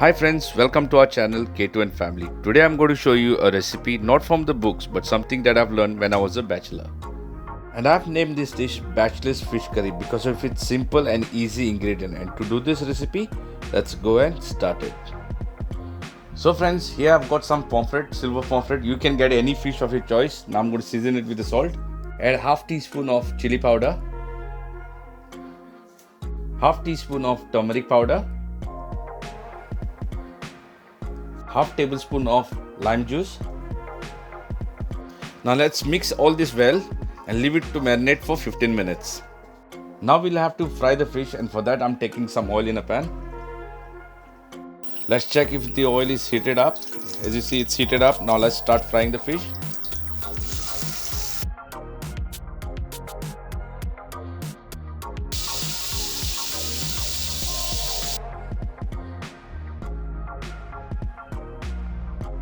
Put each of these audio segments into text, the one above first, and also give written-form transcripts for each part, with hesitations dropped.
Hi friends, welcome to our channel K2 and Family. Today I'm going to show you a recipe not from the books but something that I've learned when I was a bachelor. And I've named this dish Bachelor's Fish Curry because of its simple and easy ingredient. And to do this recipe, let's go and start it. So friends, here I've got some pomfret, silver pomfret. You can get any fish of your choice. Now I'm going to season it with the salt. Add half teaspoon of chili powder, half teaspoon of turmeric powder, half tablespoon of lime juice. Now let's mix all this well and leave it to marinate for 15 minutes. Now we'll have to fry the fish, and for that I'm taking some oil in a pan. Let's check if the oil is heated up. As you see, it's heated up. Now let's start frying the fish.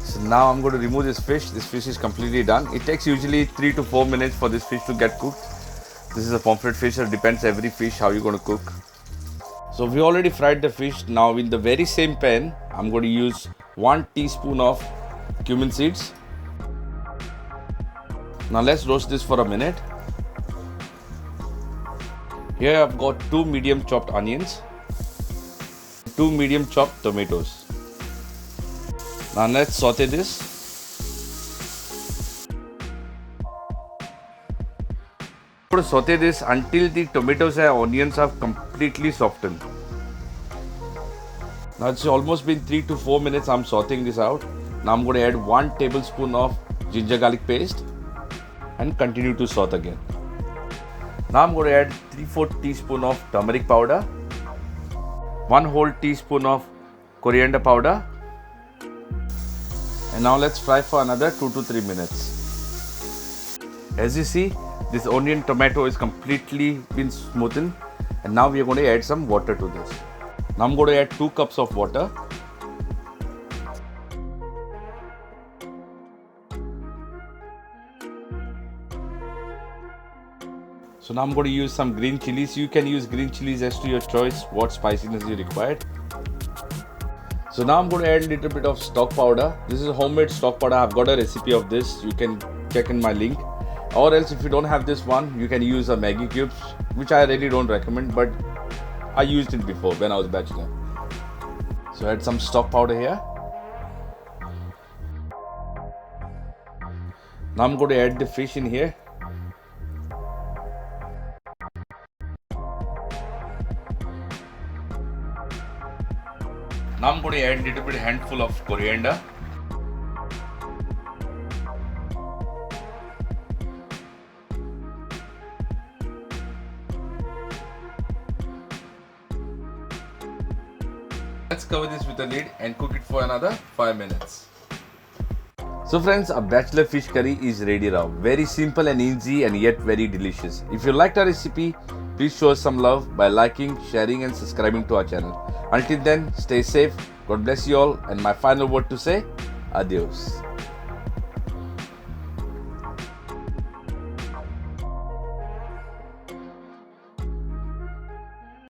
So now I'm going to remove this fish. This fish is completely done. It takes usually 3 to 4 minutes for this fish to get cooked. This is a pomfret fish, so it depends every fish how you're going to cook. So we already fried the fish. Now in the very same pan, I'm going to use 1 teaspoon of cumin seeds. Now let's roast this for a minute. Here I've got 2 medium chopped onions, 2 medium chopped tomatoes. Now let's saute this. I'm going to saute this until the tomatoes and onions have completely softened. Now it's almost been 3 to 4 minutes. I'm sauteing this out. Now I'm going to add 1 tablespoon of ginger garlic paste and continue to saute again. Now I'm going to add 3/4 teaspoon of turmeric powder, 1 whole teaspoon of coriander powder, and now let's fry for another 2 to 3 minutes. As you see, this onion tomato is completely been smoothened, and now we are going to add some water to this. Now I'm going to add 2 cups of water. So now I'm going to use some green chilies. You can use green chilies as to your choice, what spiciness you require. So now I'm going to add a little bit of stock powder. This is a homemade stock powder. I've got a recipe of this. You can check in my link. Or else if you don't have this one, you can use a Maggi cubes, which I really don't recommend, but I used it before when I was bachelor. So add some stock powder here. Now I'm going to add the fish in here. Now I'm going to add a little bit handful of coriander. Let's cover this with a lid and cook it for another 5 minutes. So friends, a bachelor fish curry is ready now. Very simple and easy and yet very delicious. If you liked our recipe, please show us some love by liking, sharing and subscribing to our channel. Until then, stay safe, God bless you all, and my final word to say, adios.